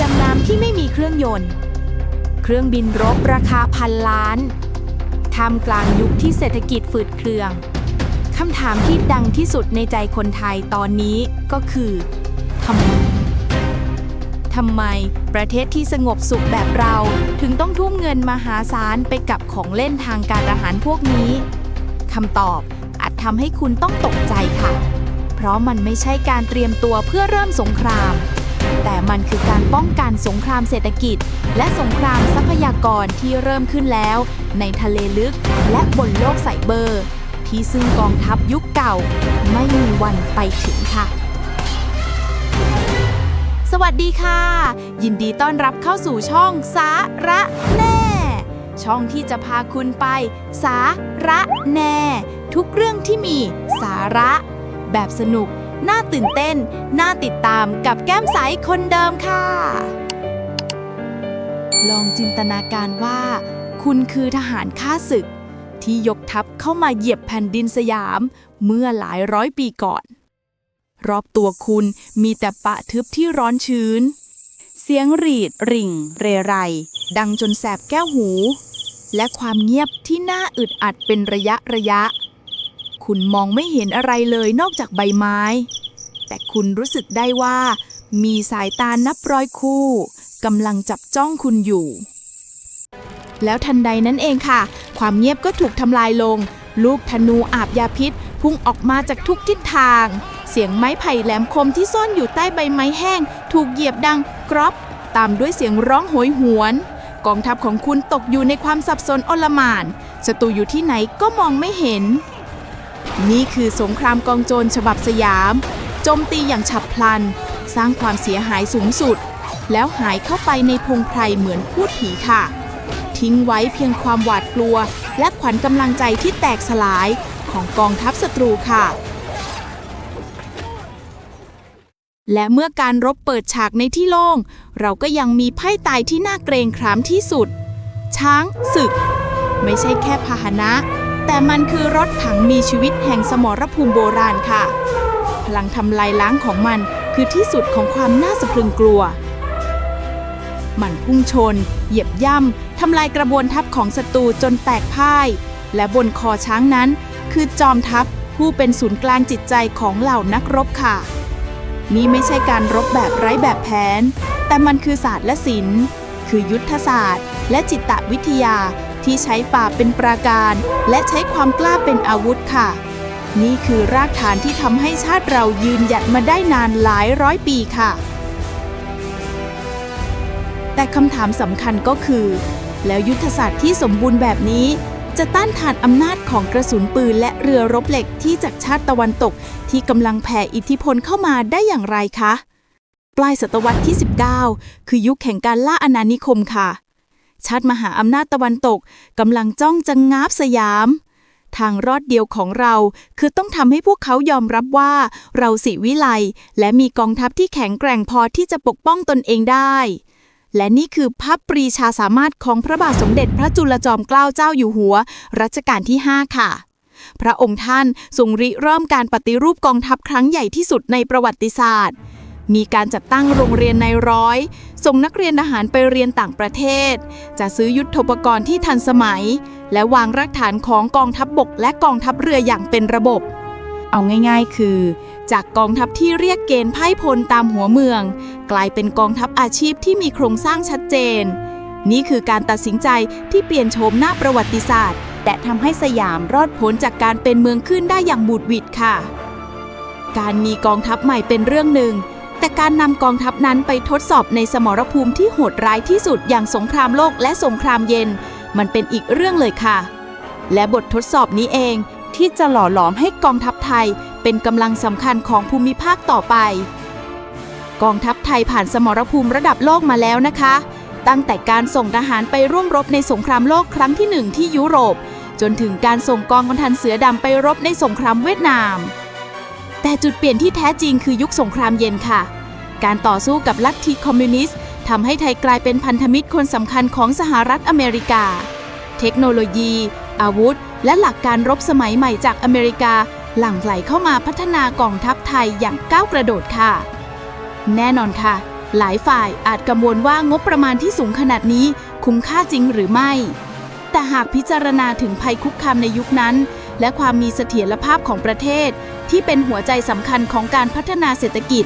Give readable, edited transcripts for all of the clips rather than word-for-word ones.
ดำน้ำที่ไม่มีเครื่องยนต์ เครื่องบินรบราคาพันล้านท่ามกลางยุคที่เศรษฐกิจฝืดเคืองคำถามที่ดังที่สุดในใจคนไทยตอนนี้ก็คือทำไมประเทศที่สงบสุขแบบเราถึงต้องทุ่มเงินมหาศาลไปกับของเล่นทางการทหารพวกนี้คำตอบอาจทำให้คุณต้องตกใจค่ะเพราะมันไม่ใช่การเตรียมตัวเพื่อเริ่มสงครามแต่มันคือการป้องกันสงครามเศรษฐกิจและสงครามทรัพยากรที่เริ่มขึ้นแล้วในทะเลลึกและบนโลกไซเบอร์ที่ซึ่งกองทัพยุคเก่าไม่มีวันไปถึงค่ะสวัสดีค่ะยินดีต้อนรับเข้าสู่ช่องสาระแน่ช่องที่จะพาคุณไปสาระแน่ทุกเรื่องที่มีสาระแบบสนุกน่าตื่นเต้นน่าติดตามกับแก้มใสคนเดิมค่ะลองจินตนาการว่าคุณคือทหารข้าศึกที่ยกทัพเข้ามาเหยียบแผ่นดินสยามเมื่อหลายร้อยปีก่อนรอบตัวคุณมีแต่ปะทึบที่ร้อนชื้นเสียงหรีดริ่งเรไรดังจนแสบแก้วหูและความเงียบที่น่าอึดอัดเป็นระยะคุณมองไม่เห็นอะไรเลยนอกจากใบไม้แต่คุณรู้สึกได้ว่ามีสายตานับร้อยคู่กำลังจับจ้องคุณอยู่แล้วทันใดนั้นเองค่ะความเงียบก็ถูกทำลายลงลูกธนูอาบยาพิษพุ่งออกมาจากทุกทิศทางเสียงไม้ไผ่แหลมคมที่ซ่อนอยู่ใต้ใบไม้แห้งถูกเหยียบดังกรอบตามด้วยเสียงร้องโหยหวนกองทัพของคุณตกอยู่ในความสับสนโอลหม่านศัตรูอยู่ที่ไหนก็มองไม่เห็นนี่คือสงครามกองโจรฉบับสยามโจมตีอย่างฉับพลันสร้างความเสียหายสูงสุดแล้วหายเข้าไปในพงไพรเหมือนพูดผีค่ะทิ้งไว้เพียงความหวาดกลัวและขวัญกำลังใจที่แตกสลายของกองทัพศัตรูค่ะและเมื่อการรบเปิดฉากในที่โล่งเราก็ยังมีไพ่ตายที่น่าเกรงขามที่สุดช้างศึกไม่ใช่แค่พาหนะแต่มันคือรถถังมีชีวิตแห่งสมรภูมิโบราณค่ะพลังทำลายล้างของมันคือที่สุดของความน่าสะพรึงกลัวมันพุ่งชนเหยียบย่ำทำลายกระบวนทัพของศัตรูจนแตกพ่ายและบนคอช้างนั้นคือจอมทัพผู้เป็นศูนย์กลางจิตใจของเหล่านักรบค่ะนี่ไม่ใช่การรบแบบไร้แบบแผนแต่มันคือศาสตร์และศิลป์คือยุทธศาสตร์และจิตวิทยาที่ใช้ป่าเป็นปราการและใช้ความกล้าเป็นอาวุธค่ะนี่คือรากฐานที่ทำให้ชาติเรายืนหยัดมาได้นานหลายร้อยปีค่ะแต่คำถามสำคัญก็คือแล้วยุทธศาสตร์ที่สมบูรณ์แบบนี้จะต้านทานอำนาจของกระสุนปืนและเรือรบเหล็กที่จากชาติตะวันตกที่กำลังแผ่อิทธิพลเข้ามาได้อย่างไรคะปลายศตวรรษที่19คือยุคแห่งการล่าอาณานิคมค่ะชาติมหาอำนาจตะวันตกกำลังจ้องจะงาบสยามทางรอดเดียวของเราคือต้องทำให้พวกเขายอมรับว่าเราศิวิไลและมีกองทัพที่แข็งแกร่งพอที่จะปกป้องตนเองได้และนี่คือพระปรีชาสามารถของพระบาทสมเด็จพระจุลจอมเกล้าเจ้าอยู่หัวรัชกาลที่5ค่ะพระองค์ท่านทรงริเริ่มการปฏิรูปกองทัพครั้งใหญ่ที่สุดในประวัติศาสตร์มีการจัดตั้งโรงเรียนนายร้อยส่งนักเรียนทหารไปเรียนต่างประเทศจะซื้อยุทโธปกรณ์ที่ทันสมัยและวางรากฐานของกองทัพบกและกองทัพเรืออย่างเป็นระบบเอาง่ายๆคือจากกองทัพที่เรียกเกณฑ์ไพร่พลตามหัวเมืองกลายเป็นกองทัพอาชีพที่มีโครงสร้างชัดเจนนี่คือการตัดสินใจที่เปลี่ยนโฉมหน้าประวัติศาสตร์และทำให้สยามรอดพ้นจากการเป็นเมืองขึ้นได้อย่างบุดหวิดค่ะการมีกองทัพใหม่เป็นเรื่องหนึ่งแต่การนำกองทัพนั้นไปทดสอบในสมรภูมิที่โหดร้ายที่สุดอย่างสงครามโลกและสงครามเย็นมันเป็นอีกเรื่องเลยค่ะและบททดสอบนี้เองที่จะหล่อหลอมให้กองทัพไทยเป็นกำลังสำคัญของภูมิภาคต่อไปกองทัพไทยผ่านสมรภูมิระดับโลกมาแล้วนะคะตั้งแต่การส่งทหารไปร่วมรบในสงครามโลกครั้งที่1ที่ยุโรปจนถึงการส่งกองกำลังเสือดำไปรบในสงครามเวียดนามแต่จุดเปลี่ยนที่แท้จริงคือยุคสงครามเย็นค่ะการต่อสู้กับลัทธิคอมมิวนิสต์ทำให้ไทยกลายเป็นพันธมิตรคนสำคัญของสหรัฐอเมริกาเทคโนโลยีอาวุธและหลักการรบสมัยใหม่จากอเมริกาหลั่งไหลเข้ามาพัฒนากองทัพไทยอย่างก้าวกระโดดค่ะแน่นอนค่ะ หลายฝ่ายอาจกังวลว่างบประมาณที่สูงขนาดนี้คุ้มค่าจริงหรือไม่แต่หากพิจารณาถึงภัยคุกคามในยุคนั้นและความมีเสถียรภาพของประเทศที่เป็นหัวใจสำคัญของการพัฒนาเศรษฐกิจ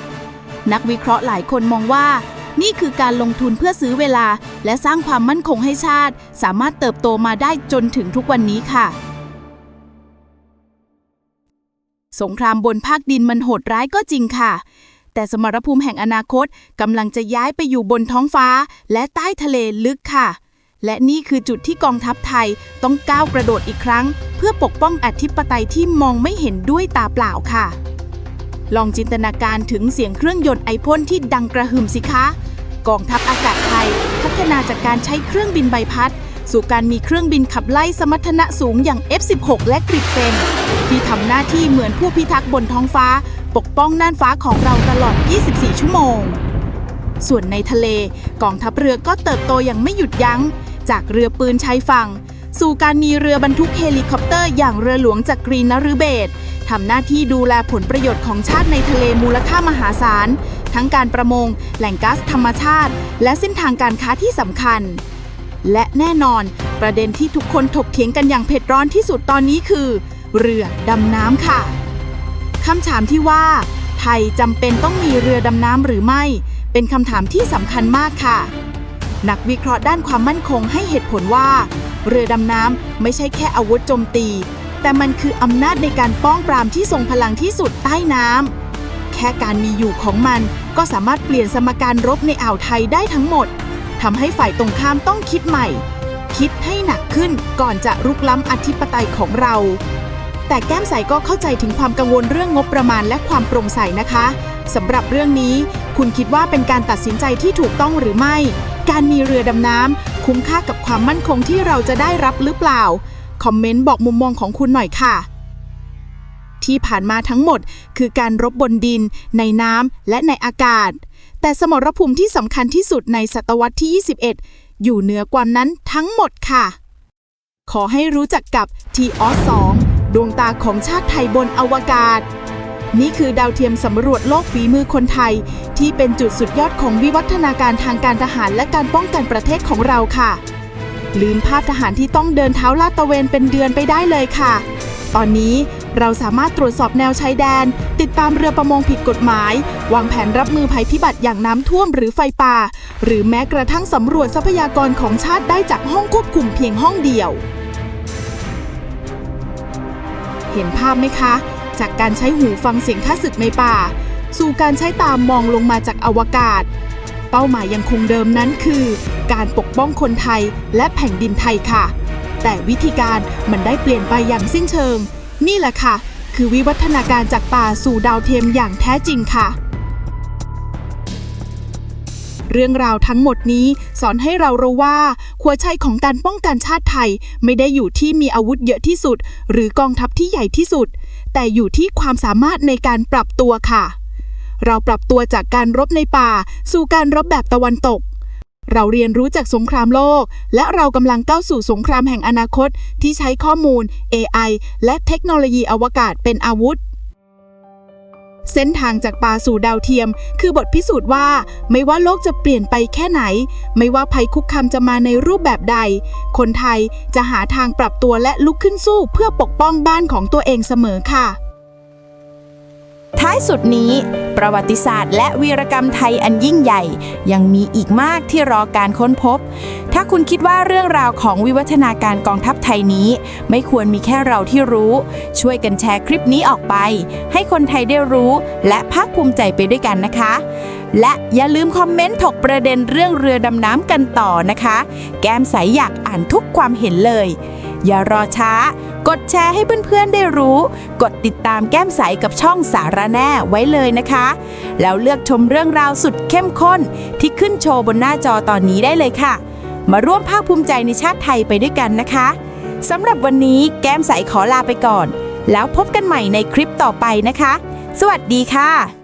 นักวิเคราะห์หลายคนมองว่านี่คือการลงทุนเพื่อซื้อเวลาและสร้างความมั่นคงให้ชาติสามารถเติบโตมาได้จนถึงทุกวันนี้ค่ะสงครามบนภาคดินมันโหดร้ายก็จริงค่ะแต่สมรภูมิแห่งอนาคตกำลังจะย้ายไปอยู่บนท้องฟ้าและใต้ทะเลลึกค่ะและนี่คือจุดที่กองทัพไทยต้องก้าวกระโดดอีกครั้งเพื่อปกป้องอธิปไตยที่มองไม่เห็นด้วยตาเปล่าค่ะลองจินตนาการถึงเสียงเครื่องยนต์ไอพ่นที่ดังกระหึ่มสิคะกองทัพอากาศไทยพัฒนาจากการใช้เครื่องบินใบพัดสู่การมีเครื่องบินขับไล่สมรรถนะสูงอย่าง F-16 และกริปเฟนที่ทำหน้าที่เหมือนผู้พิทักษ์บนท้องฟ้าปกป้องน่านฟ้าของเราตลอด 24 ชั่วโมงส่วนในทะเลกองทัพเรือก็เติบโตอย่างไม่หยุดยั้งจากเรือปืนชายฝั่งสู่การมีเรือบรรทุกเฮลิคอปเตอร์อย่างเรือหลวงจักรีนฤเบศรทำหน้าที่ดูแลผลประโยชน์ของชาติในทะเลมูลค่ามหาศาลทั้งการประมงแหล่งก๊าซธรรมชาติและเส้นทางการค้าที่สำคัญและแน่นอนประเด็นที่ทุกคนถกเถียงกันอย่างเผ็ดร้อนที่สุดตอนนี้คือเรือดำน้ำค่ะคำถามที่ว่าไทยจำเป็นต้องมีเรือดำน้ำหรือไม่เป็นคำถามที่สำคัญมากค่ะนักวิเคราะห์ด้านความมั่นคงให้เหตุผลว่าเรือดำน้ำไม่ใช่แค่อาวุธโจมตีแต่มันคืออำนาจในการป้องปรามที่ทรงพลังที่สุดใต้น้ำแค่การมีอยู่ของมันก็สามารถเปลี่ยนสมการรบในอ่าวไทยได้ทั้งหมดทำให้ฝ่ายตรงข้ามต้องคิดใหม่คิดให้หนักขึ้นก่อนจะรุกล้ำอธิปไตยของเราแต่แก้มใสก็เข้าใจถึงความกังวลเรื่องงบประมาณและความโปร่งใสนะคะสำหรับเรื่องนี้คุณคิดว่าเป็นการตัดสินใจที่ถูกต้องหรือไม่การมีเรือดำน้ำคุ้มค่ากับความมั่นคงที่เราจะได้รับหรือเปล่าคอมเมนต์บอกมุมมองของคุณหน่อยค่ะที่ผ่านมาทั้งหมดคือการรบบนดินในน้ำและในอากาศแต่สมรภูมิที่สำคัญที่สุดในศตวรรษที่ 21 อยู่เหนือกว่านั้นทั้งหมดค่ะขอให้รู้จักกับ TEOS 2 ดวงตาของชาติไทยบนอวกาศนี่คือดาวเทียมสำรวจโลกฝีมือคนไทยที่เป็นจุดสุดยอดของวิวัฒนาการทางการทหารและการป้องกันประเทศของเราค่ะลืมภาพทหารที่ต้องเดินเท้าลาดตระเวนเป็นเดือนไปได้เลยค่ะตอนนี้เราสามารถตรวจสอบแนวชายแดนติดตามเรือประมงผิดกฎหมายวางแผนรับมือภัยพิบัติอย่างน้ำท่วมหรือไฟป่าหรือแม้กระทั่งสำรวจทรัพยากรของชาติได้จากห้องควบคุมเพียงห้องเดียวเห็นภาพไหมคะจากการใช้หูฟังเสียงข้าศึกในป่าสู่การใช้ตามองลงมาจากอวกาศเป้าหมายยังคงเดิมนั้นคือการปกป้องคนไทยและแผ่นดินไทยค่ะแต่วิธีการมันได้เปลี่ยนไปอย่างสิ้นเชิงนี่แหละค่ะคือวิวัฒนาการจากป่าสู่ดาวเทียมอย่างแท้จริงค่ะเรื่องราวทั้งหมดนี้สอนให้เรารู้ว่าหัวใจของการป้องกันชาติไทยไม่ได้อยู่ที่มีอาวุธเยอะที่สุดหรือกองทัพที่ใหญ่ที่สุดแต่อยู่ที่ความสามารถในการปรับตัวค่ะเราปรับตัวจากการรบในป่าสู่การรบแบบตะวันตกเราเรียนรู้จากสงครามโลกและเรากำลังก้าวสู่สงครามแห่งอนาคตที่ใช้ข้อมูล AI และเทคโนโลยีอวกาศเป็นอาวุธเส้นทางจากป่าสู่ดาวเทียมคือบทพิสูจน์ว่าไม่ว่าโลกจะเปลี่ยนไปแค่ไหนไม่ว่าภัยคุกคามจะมาในรูปแบบใดคนไทยจะหาทางปรับตัวและลุกขึ้นสู้เพื่อปกป้องบ้านของตัวเองเสมอค่ะท้ายสุดนี้ประวัติศาสตร์และวีรกรรมไทยอันยิ่งใหญ่ยังมีอีกมากที่รอการค้นพบถ้าคุณคิดว่าเรื่องราวของวิวัฒนาการกองทัพไทยนี้ไม่ควรมีแค่เราที่รู้ช่วยกันแชร์คลิปนี้ออกไปให้คนไทยได้รู้และภาคภูมิใจไปด้วยกันนะคะและอย่าลืมคอมเมนต์ถกประเด็นเรื่องเรือดำน้ำกันต่อนะคะแก้มใสอยากอ่านทุกความเห็นเลยอย่ารอช้ากดแชร์ให้เพื่อนๆได้รู้กดติดตามแก้มใสกับช่องสารแน่ไว้เลยนะคะแล้วเลือกชมเรื่องราวสุดเข้มข้นที่ขึ้นโชว์บนหน้าจอตอนนี้ได้เลยค่ะมาร่วมภาคภูมิใจในชาติไทยไปด้วยกันนะคะสำหรับวันนี้แก้มใสขอลาไปก่อนแล้วพบกันใหม่ในคลิปต่อไปนะคะสวัสดีค่ะ